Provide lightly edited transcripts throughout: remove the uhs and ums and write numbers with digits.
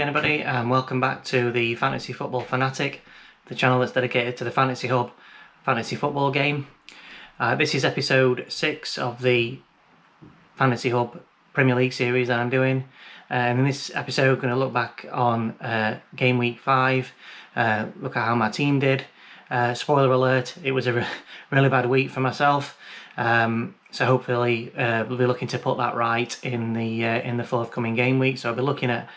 everybody, and welcome back to the Fantasy Football Fanatic, the channel that's dedicated to the Fantasy Hub fantasy football game. This is episode 6 of the Fantasy Hub Premier League series that I'm doing. And in this episode, I'm going to look back on game week 5, look at how my team did. Spoiler alert, it was a really bad week for myself. So hopefully we'll be looking to put that right in the forthcoming game week. So I'll be looking at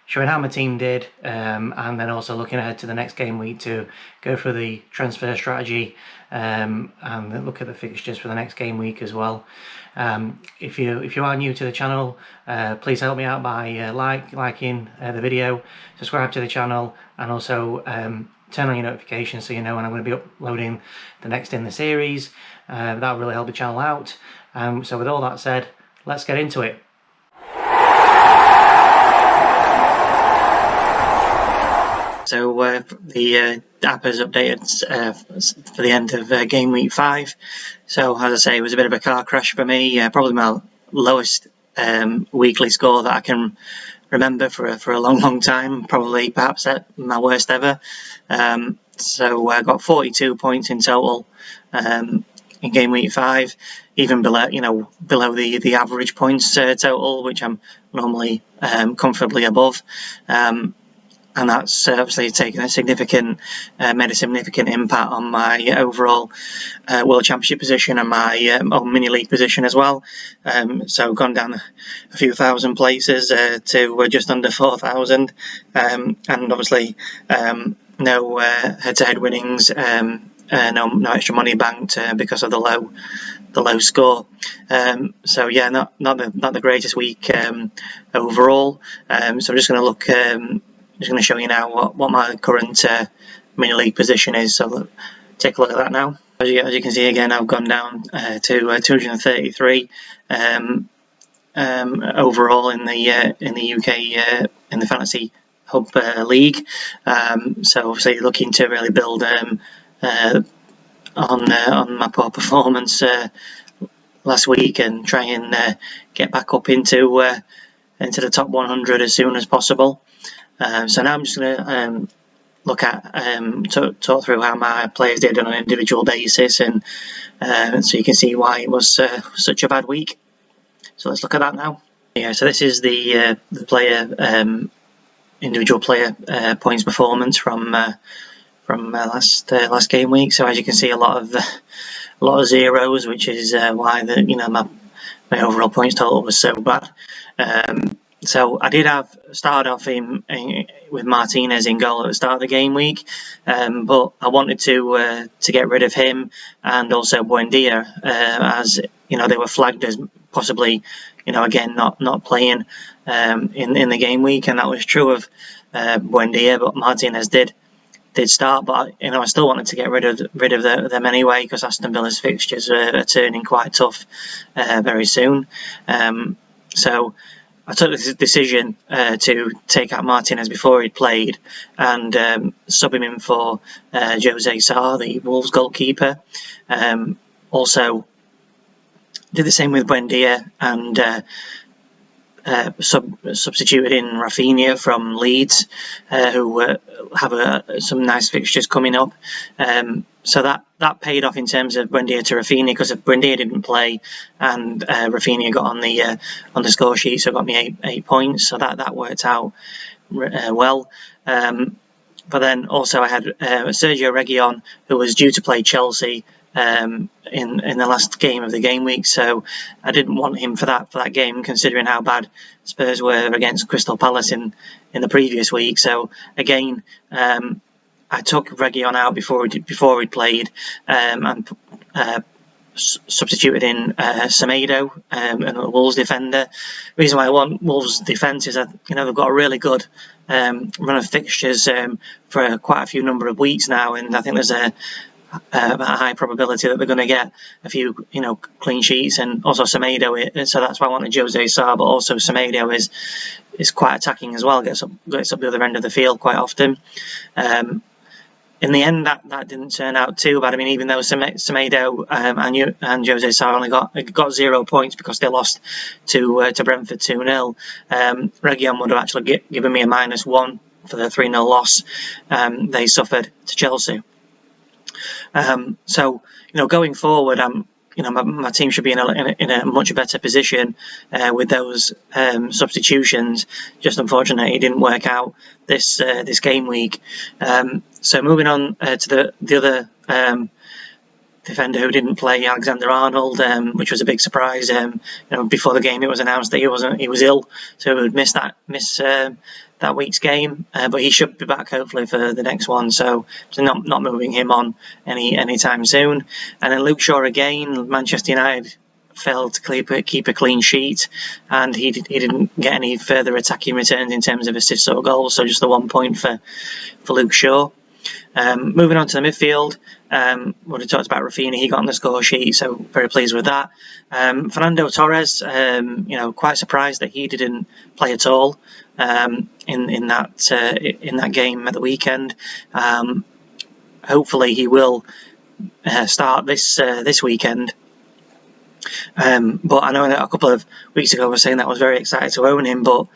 showing how my team did, and then also looking ahead to the next game week to go through the transfer strategy and look at the fixtures for the next game week as well. If you are new to the channel, please help me out by liking the video, subscribe to the channel, and also turn on your notifications so you know when I'm going to be uploading the next in the series. That'll really help the channel out. So with all that said, let's get into it. So the app has updated for the end of game week 5. So as I say, it was a bit of a car crash for me. Probably my lowest weekly score that I can remember for a long time. Probably perhaps my worst ever. So I got 42 points in total in game week 5, even below the average points total, which I'm normally comfortably above. And that's obviously made a significant impact on my overall World Championship position and my mini league position as well. So I've gone down a few thousand places to just under 4,000, and obviously no head-to-head winnings, no extra money banked because of the low score. So yeah, not the greatest week overall. So I'm just going to look. Just going to show you now what my current mini league position is. So take a look at that now. As you can see, again, I've gone down to 233 overall in the UK in the Fantasy Hub League. So obviously looking to really build on my poor performance last week and try and get back up into the top 100 as soon as possible. So now I'm just going to look at talk through how my players did on an individual basis, and so you can see why it was such a bad week. So let's look at that now. Yeah, so this is the player individual player points performance from last game week. So as you can see, a lot of zeros, which is why my overall points total was so bad. So I did started off with Martinez in goal at the start of the game week, but I wanted to get rid of him and also Buendia, as they were flagged as possibly again not playing in the game week, and that was true of Buendia, but Martinez did start. But I still wanted to get rid of them anyway, because Aston Villa's fixtures are turning quite tough very soon. So I took the decision to take out Martinez before he'd played and sub him in for Jose Sarr, the Wolves goalkeeper. Also did the same with Buendia and substituted in Rafinha from Leeds, who have some nice fixtures coming up. So that paid off in terms of Buendia to Rafinha, because if Buendia didn't play and Rafinha got on the score sheet, so got me 8 points. So that worked out well. But then also I had Sergio Reguilon, who was due to play Chelsea in the last game of the game week, so I didn't want him for that game, considering how bad Spurs were against Crystal Palace in the previous week. So again, I took Reguilon out before he played, and substituted in Semedo, a Wolves defender. The reason why I want Wolves defence is that they've got a really good run of fixtures for quite a few number of weeks now, and I think there's a high probability that they're going to get a few clean sheets, and also Semedo. So that's why I wanted Jose Sarr, but also Semedo is quite attacking as well, gets up the other end of the field quite often. in the end, that didn't turn out too bad. I mean, even though Semedo and Jose Sarr only got 0 points because they lost to Brentford 2-0, Reguilon would have actually given me a -1 for the 3-0 loss they suffered to Chelsea. So going forward, my team should be in a much better position with those substitutions. Just unfortunately, it didn't work out this game week. So moving on to the other defender who didn't play, Alexander-Arnold, which was a big surprise. Before the game, it was announced that he was ill, so he would miss that week's game. But he should be back hopefully for the next one. So not moving him on anytime soon. And then Luke Shaw again, Manchester United failed to keep a clean sheet, and he didn't get any further attacking returns in terms of assists or goals. So just the 1 point for Luke Shaw. Moving on to the midfield, we talked about Rafinha. He got on the score sheet, so very pleased with that. Fernando Torres, quite surprised that he didn't play at all in that game at the weekend. Hopefully, he will start this weekend. But I know a couple of weeks ago I was saying that I was very excited to own him, but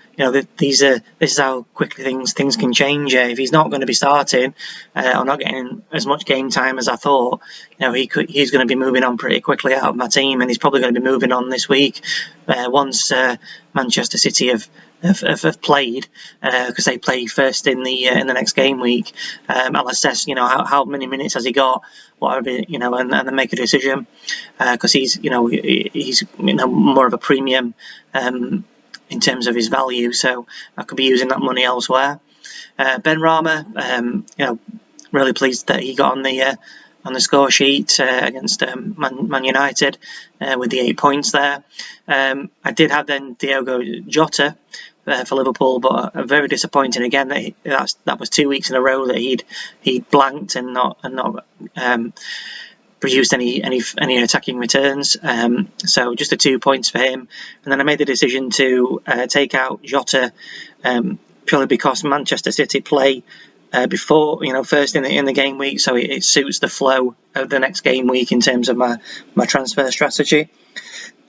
this is how quickly things can change. If he's not going to be starting or not getting as much game time as I thought, he's going to be moving on pretty quickly out of my team, and he's probably going to be moving on this week once Manchester City have played, because they play first in the next game week. I'll assess how many minutes has he got, whatever, and then make a decision, because he's more of a premium in terms of his value, so I could be using that money elsewhere. Ben Rama, really pleased that he got on the score sheet against Man United with the 8 points there. I did have then Diogo Jota for Liverpool, but very disappointing again that was 2 weeks in a row that he'd blanked and not produced any attacking returns. So just the 2 points for him, and then I made the decision to take out Jota purely because Manchester City play before first in the game week, so it suits the flow of the next game week in terms of my transfer strategy.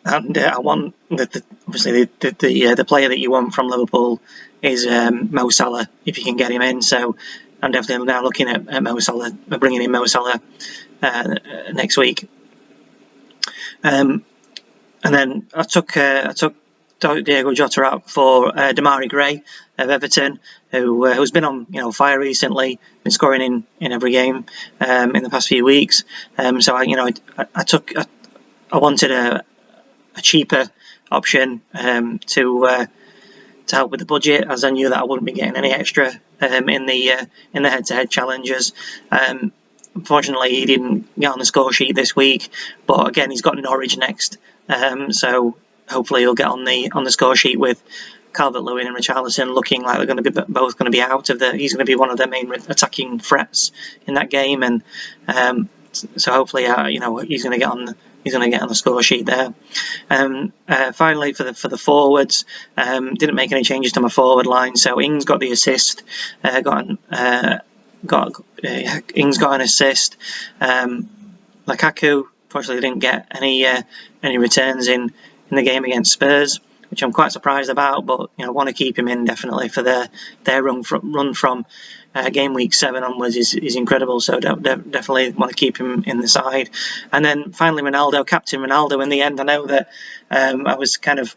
And I want obviously the player that you want from Liverpool is Mo Salah, if you can get him in. So I'm definitely now looking at Mo Salah, bringing in Mo Salah next week. And then I took Diogo Jota out for Demarai Gray of Everton, who's been on fire recently, been scoring in every game in the past few weeks. So I wanted a cheaper option to help with the budget, as I knew that I wouldn't be getting any extra in the head-to-head challenges. Unfortunately, he didn't get on the score sheet this week, but again, he's got Norwich next, so hopefully he'll get on the score sheet with Calvert-Lewin and Richarlison looking like they're going to be both going to be out of the. He's going to be one of their main attacking threats in that game, and so hopefully he's going to get on. He's going to get on the score sheet there. Finally, for the forwards, didn't make any changes to my forward line. So Ings got the assist. Ings got an assist. Lukaku unfortunately didn't get any returns in the game against Spurs, which I'm quite surprised about. But I want to keep him in definitely for their run from game week 7 onwards is incredible, so definitely want to keep him in the side. And then finally Ronaldo, captain Ronaldo. In the end, I know that I was kind of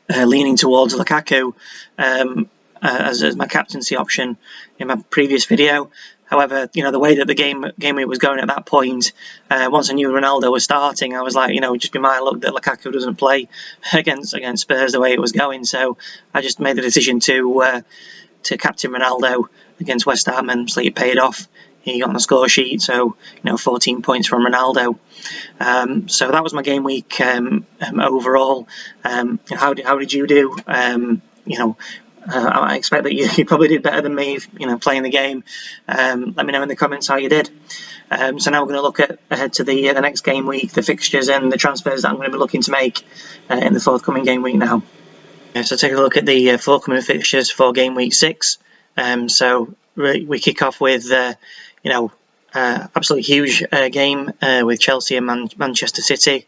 leaning towards Lukaku as my captaincy option in my previous video. However, the way that the game week was going at that point, once I knew Ronaldo was starting, I was like, just be my luck that Lukaku doesn't play against Spurs the way it was going. So I just made the decision to captain Ronaldo against West Ham, and it paid off. He got on the score sheet, so 14 points from Ronaldo. So that was my game week overall. How did you do? I expect that you probably did better than me, playing the game. Let me know in the comments how you did. So now we're going to look ahead to the next game week, the fixtures and the transfers that I'm going to be looking to make in the forthcoming game week now. So take a look at the forthcoming fixtures for game week 6. So we kick off with absolutely huge game with Chelsea and Manchester City.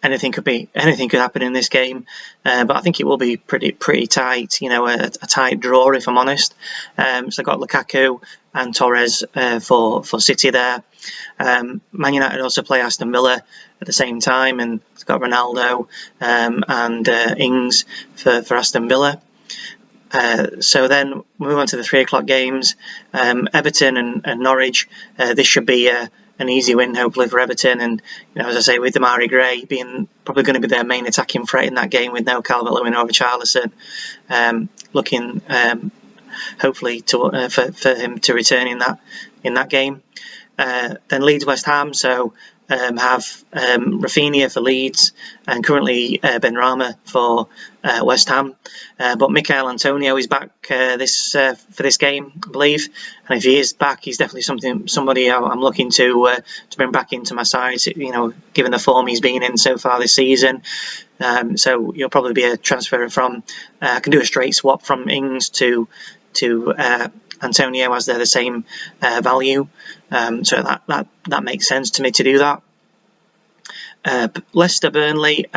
Anything could happen in this game, but I think it will be pretty tight. A tight draw, if I'm honest. So I've got Lukaku and Torres for City there. Man United also play Aston Villa at the same time, and it's got Ronaldo and Ings for Aston Villa. So then we move on to the 3 o'clock games. Everton and Norwich. This should be an easy win, hopefully, for Everton. And as I say, with Demarai Gray being probably going to be their main attacking threat in that game, with no Calvert-Lewin or Richarlison, looking hopefully for him to return in that game. Then Leeds West Ham. So have Rafinha for Leeds and currently Benrahma for West Ham. But Michail Antonio is back for this game, I believe. And if he is back, he's definitely somebody I'm looking to bring back into my side. Given the form he's been in so far this season. So he'll probably be a transfer from. I can do a straight swap from Ings to Antonio, as they're the same value. So that makes sense to me to do that. Leicester Burnley.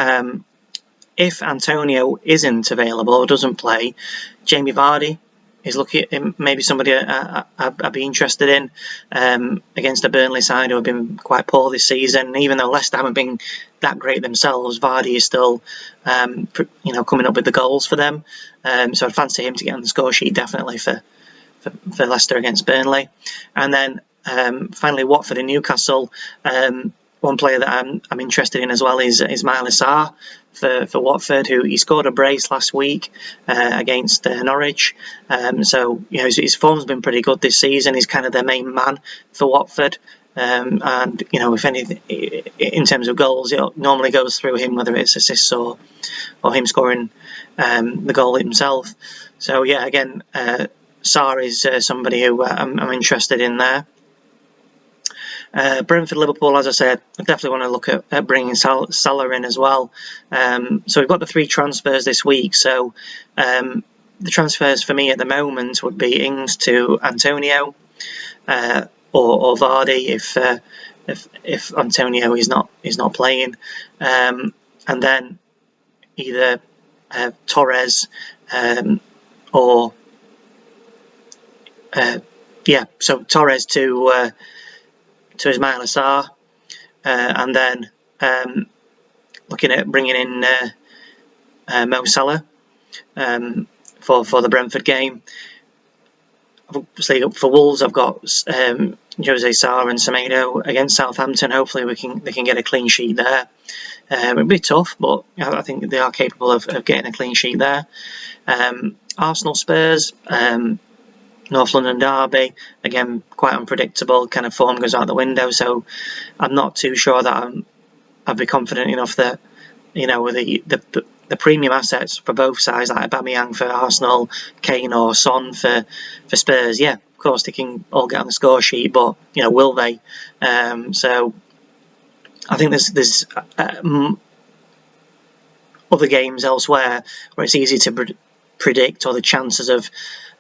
If Antonio isn't available or doesn't play, Jamie Vardy is looking maybe somebody I'd be interested in against a Burnley side who have been quite poor this season. Even though Leicester haven't been that great themselves, Vardy is still coming up with the goals for them. So I'd fancy him to get on the score sheet definitely for Leicester against Burnley. And then finally Watford and Newcastle. One player that I'm interested in as well is Ismaila Sarr for Watford, who he scored a brace last week against Norwich. So his form's been pretty good this season. He's kind of their main man for Watford. And if anything, in terms of goals, it normally goes through him, whether it's assists or him scoring the goal himself. So yeah, again, Sarr is somebody who I'm interested in there. Brentford Liverpool, as I said, I definitely want to look at bringing Salah in as well. So we've got the 3 transfers this week. So the transfers for me at the moment would be Ings to Antonio or Vardy if Antonio is not playing, and then either Torres or so Torres to Ismaila Sarr, and then looking at bringing in Mo Salah for the Brentford game. Obviously, for Wolves, I've got Jose Sarr and Semedo against Southampton. Hopefully, they can get a clean sheet there. It'll be tough, but I think they are capable of getting a clean sheet there. Arsenal Spurs. North London derby, again quite unpredictable, kind of form goes out the window, so I'm not too sure that I'd be confident enough that with the premium assets for both sides, like Aubameyang for Arsenal, Kane or Son for Spurs. Yeah, of course they can all get on the score sheet, but will they? So I think there's other games elsewhere where it's easy to predict, or the chances of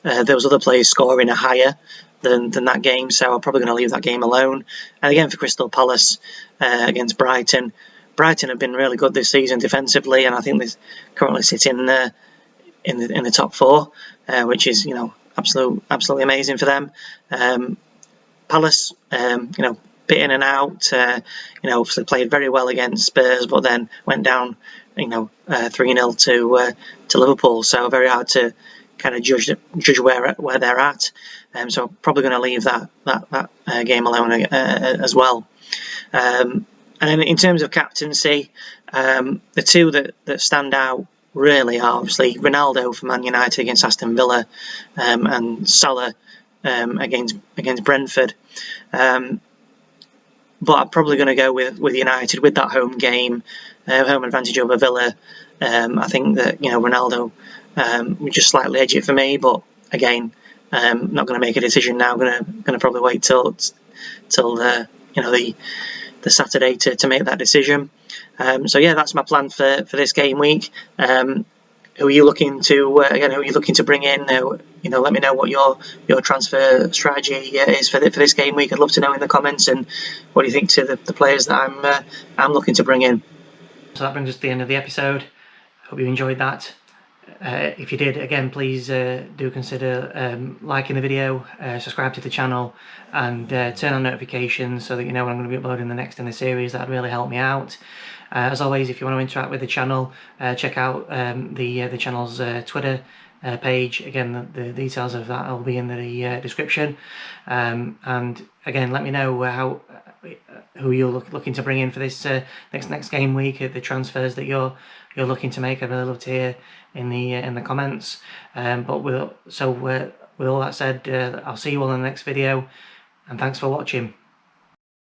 those other players scoring are higher than that game, so I'm probably going to leave that game alone. And again, for Crystal Palace against Brighton have been really good this season defensively, and I think they currently sit in the top 4, which is absolutely amazing for them. Palace, bit in and out. Obviously played very well against Spurs, but then went down 3-0 to Liverpool, so very hard to kind of judge where they're at. So probably going to leave that game alone as well. And then in terms of captaincy, the 2 that stand out really are obviously Ronaldo for Man United against Aston Villa, and Salah against Brentford. But I'm probably going to go with United with that home game, home advantage over Villa. I think that Ronaldo would just slightly edge it for me, but again, not going to make a decision now. Going to probably wait till the Saturday to make that decision. So yeah, that's my plan for this game week. who are you looking to again? Who are you looking to bring in? You know, let me know what your transfer strategy is for this game week. I'd love to know in the comments. And what do you think to the players that I'm looking to bring in? So that brings us to the end of the episode. Hope you enjoyed that. If you did, again, please do consider liking the video, subscribe to the channel, and turn on notifications so that you know when I'm going to be uploading the next in the series. That'd really help me out. As always, if you want to interact with the channel, check out the channel's Twitter page. Again, the details of that will be in the description. And again, let me know who you're looking to bring in for this next game week, the transfers that you're looking to make. I'd really love to hear in the comments. But with all that said, I'll see you all in the next video, and thanks for watching.